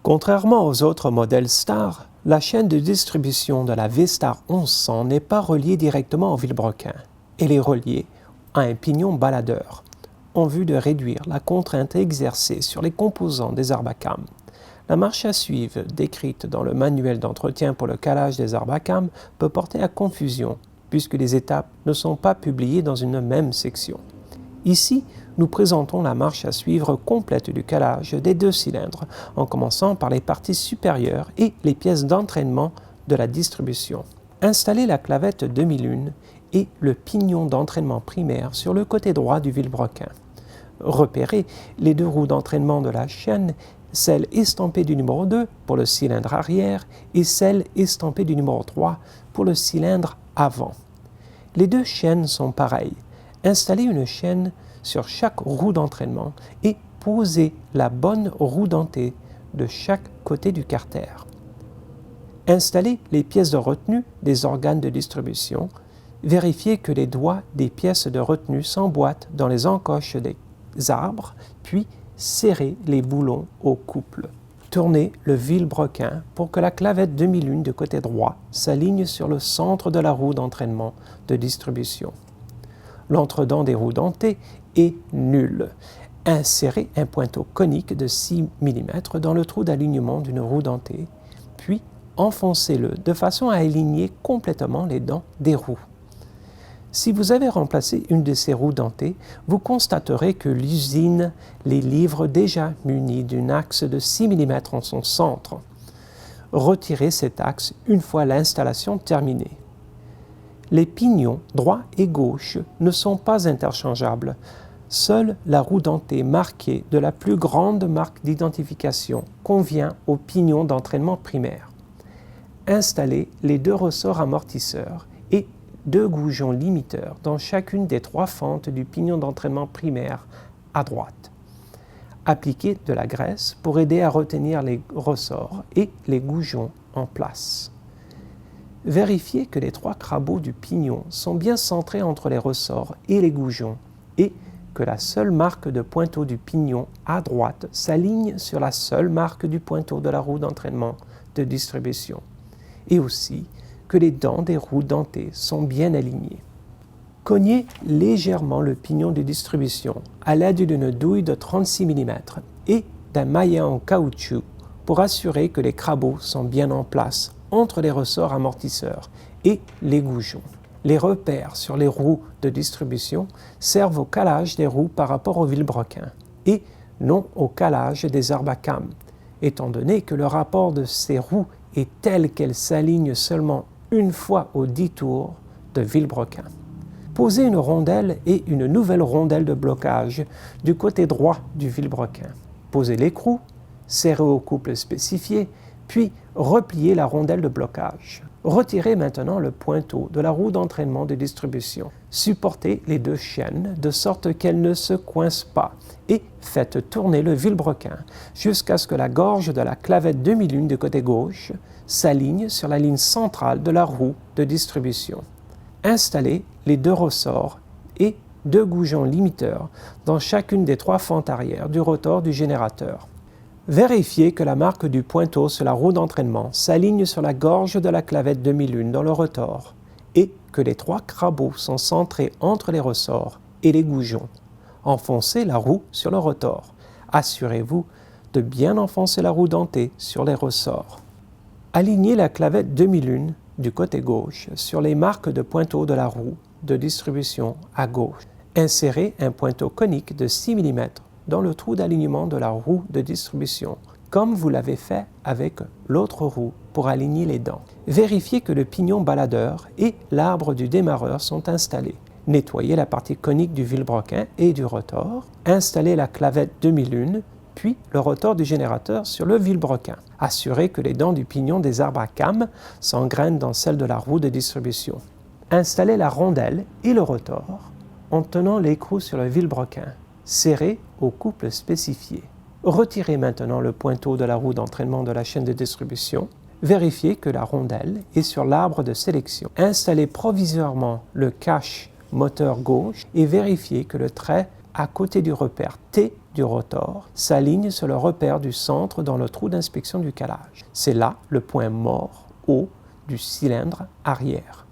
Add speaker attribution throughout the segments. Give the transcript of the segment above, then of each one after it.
Speaker 1: Contrairement aux autres modèles Star, la chaîne de distribution de la V-Star 1100 n'est pas reliée directement au vilebrequin. Elle est reliée à un pignon baladeur, en vue de réduire la contrainte exercée sur les composants des arbres à cames. La marche à suivre décrite dans le manuel d'entretien pour le calage des arbres à cames peut porter à confusion, puisque les étapes ne sont pas publiées dans une même section. Ici, nous présentons la marche à suivre complète du calage des deux cylindres, en commençant par les parties supérieures et les pièces d'entraînement de la distribution. Installez la clavette demi-lune et le pignon d'entraînement primaire sur le côté droit du vilebrequin. Repérez les deux roues d'entraînement de la chaîne, celle estampée du numéro 2 pour le cylindre arrière et celle estampée du numéro 3 pour le cylindre avant. Les deux chaînes sont pareilles. Installez une chaîne sur chaque roue d'entraînement et posez la bonne roue dentée de chaque côté du carter. Installez les pièces de retenue des organes de distribution. Vérifiez que les doigts des pièces de retenue s'emboîtent dans les encoches des arbres, puis serrez les boulons au couple. Tournez le vilebrequin pour que la clavette demi-lune du côté droit s'aligne sur le centre de la roue d'entraînement de distribution. L'entredent des roues dentées est nul. Insérez un pointeau conique de 6 mm dans le trou d'alignement d'une roue dentée, puis enfoncez-le de façon à aligner complètement les dents des roues. Si vous avez remplacé une de ces roues dentées, vous constaterez que l'usine les livre déjà munis d'une axe de 6 mm en son centre. Retirez cet axe une fois l'installation terminée. Les pignons droit et gauche ne sont pas interchangeables. Seule la roue dentée marquée de la plus grande marque d'identification convient au pignon d'entraînement primaire. Installez les deux ressorts amortisseurs et deux goujons limiteurs dans chacune des trois fentes du pignon d'entraînement primaire à droite. Appliquez de la graisse pour aider à retenir les ressorts et les goujons en place. Vérifiez que les trois crabeaux du pignon sont bien centrés entre les ressorts et les goujons et que la seule marque de pointeau du pignon à droite s'aligne sur la seule marque du pointeau de la roue d'entraînement de distribution et aussi que les dents des roues dentées sont bien alignées. Cognez légèrement le pignon de distribution à l'aide d'une douille de 36 mm et d'un maillet en caoutchouc pour assurer que les crabeaux sont bien en place entre les ressorts amortisseurs et les goujons. Les repères sur les roues de distribution servent au calage des roues par rapport au vilebrequin et non au calage des arbres à cames, étant donné que le rapport de ces roues est tel qu'elles s'alignent seulement une fois aux 10 tours de vilebrequin. Posez une rondelle et une nouvelle rondelle de blocage du côté droit du vilebrequin. Posez l'écrou, serrez au couple spécifié, puis repliez la rondelle de blocage. Retirez maintenant le pointeau de la roue d'entraînement de distribution. Supportez les deux chaînes de sorte qu'elles ne se coincent pas et faites tourner le vilebrequin jusqu'à ce que la gorge de la clavette demi-lune du côté gauche s'aligne sur la ligne centrale de la roue de distribution. Installez les deux ressorts et deux goujons limiteurs dans chacune des trois fentes arrière du rotor du générateur. Vérifiez que la marque du pointeau sur la roue d'entraînement s'aligne sur la gorge de la clavette demi-lune dans le rotor et que les trois crabeaux sont centrés entre les ressorts et les goujons. Enfoncez la roue sur le rotor. Assurez-vous de bien enfoncer la roue dentée sur les ressorts. Alignez la clavette demi-lune du côté gauche sur les marques de pointeau de la roue de distribution à gauche. Insérez un pointeau conique de 6 mm dans le trou d'alignement de la roue de distribution, comme vous l'avez fait avec l'autre roue pour aligner les dents. Vérifiez que le pignon baladeur et l'arbre du démarreur sont installés. Nettoyez la partie conique du vilebrequin et du rotor. Installez la clavette demi-lune, puis le rotor du générateur sur le vilebrequin. Assurez que les dents du pignon des arbres à cames s'engrainent dans celles de la roue de distribution. Installez la rondelle et le rotor en tenant l'écrou sur le vilebrequin, serré au couple spécifié. Retirez maintenant le pointeau de la roue d'entraînement de la chaîne de distribution. Vérifiez que la rondelle est sur l'arbre de sélection. Installez provisoirement le cache moteur gauche et vérifiez que le trait à côté du repère T du rotor s'aligne sur le repère du centre dans le trou d'inspection du calage. C'est là le point mort haut du cylindre arrière.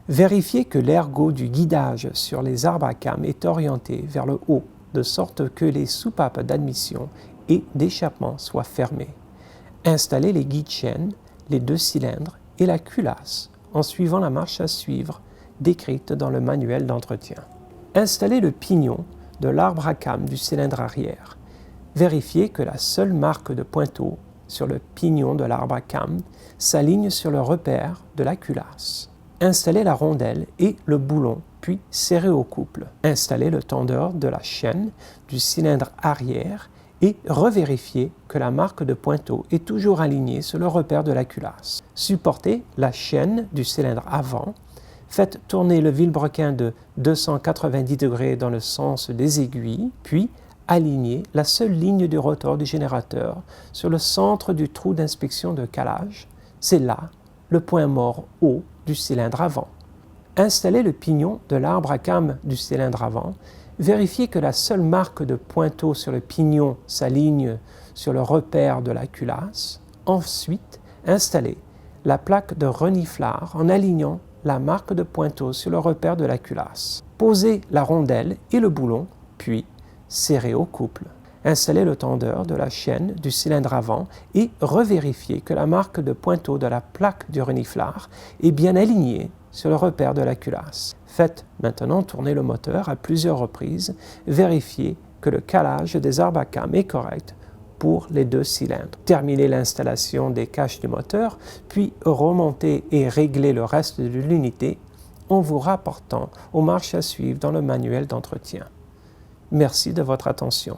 Speaker 1: Vérifiez que l'ergot du guidage sur les arbres à cames est orienté vers le haut, de sorte que les soupapes d'admission et d'échappement soient fermées. Installez les guide-chaînes, les deux cylindres et la culasse en suivant la marche à suivre décrite dans le manuel d'entretien. Installez le pignon de l'arbre à cames du cylindre arrière. Vérifiez que la seule marque de pointeau sur le pignon de l'arbre à cames s'aligne sur le repère de la culasse. Installez la rondelle et le boulon, puis serrez au couple. Installez le tendeur de la chaîne du cylindre arrière et revérifiez que la marque de pointeau est toujours alignée sur le repère de la culasse. Supportez la chaîne du cylindre avant. Faites tourner le vilebrequin de 290 degrés dans le sens des aiguilles, puis alignez la seule ligne du rotor du générateur sur le centre du trou d'inspection de calage. C'est là le point mort haut du cylindre avant. Installez le pignon de l'arbre à cames du cylindre avant. Vérifiez que la seule marque de pointeau sur le pignon s'aligne sur le repère de la culasse. Ensuite, installez la plaque de reniflard en alignant la marque de pointeau sur le repère de la culasse. Posez la rondelle et le boulon, puis serrez au couple. Installez le tendeur de la chaîne du cylindre avant et revérifiez que la marque de pointeau de la plaque du reniflard est bien alignée sur le repère de la culasse. Faites maintenant tourner le moteur à plusieurs reprises. Vérifiez que le calage des arbres à cames est correct pour les deux cylindres. Terminez l'installation des caches du moteur, puis remontez et réglez le reste de l'unité en vous rapportant aux marches à suivre dans le manuel d'entretien. Merci de votre attention.